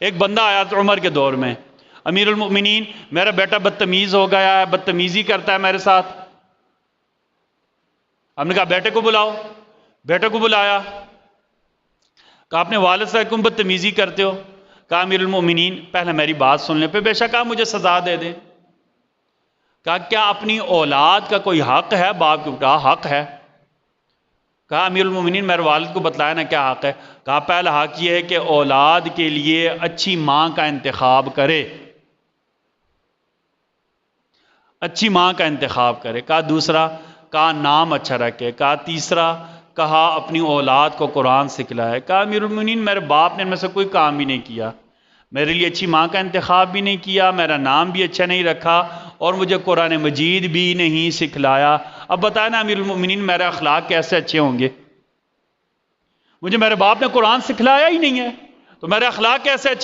ایک بندہ آیا تو عمر کے دور میں، امیر المؤمنین میرا بیٹا بدتمیز ہو گیا ہے، بدتمیزی کرتا ہے میرے ساتھ. ہم نے کہا بیٹے کو بلاؤ. بیٹے کو بلایا، کہا اپنے والد سے کیوں بدتمیزی کرتے ہو؟ کہا امیر المؤمنین پہلے میری بات سن لیں، پھر بے شک آپ مجھے سزا دے دیں. کہا کیا اپنی اولاد کا کوئی حق ہے باپ کے؟ کہا حق ہے. کہا امیر المؤمنین میرے والد کو بتلایا نا کیا حق ہے. کہا پہلا حق یہ ہے کہ اولاد کے لیے اچھی ماں کا انتخاب کرے، اچھی ماں کا انتخاب کرے. کہا دوسرا؟ کہا نام اچھا رکھے. کہا تیسرا؟ کہا اپنی اولاد کو قرآن سکھلائے. کہا امیر المؤمنین میرے باپ نے ان میں سے کوئی کام بھی نہیں کیا، میرے لیے اچھی ماں کا انتخاب بھی نہیں کیا، میرا نام بھی اچھا نہیں رکھا، اور مجھے قرآن مجید بھی نہیں سکھلایا. اب بتائیں نا امیر المؤمنین میرے اخلاق کیسے اچھے ہوں گے؟ مجھے میرے باپ نے قرآن سکھلایا ہی نہیں ہے تو میرے اخلاق کیسے اچھے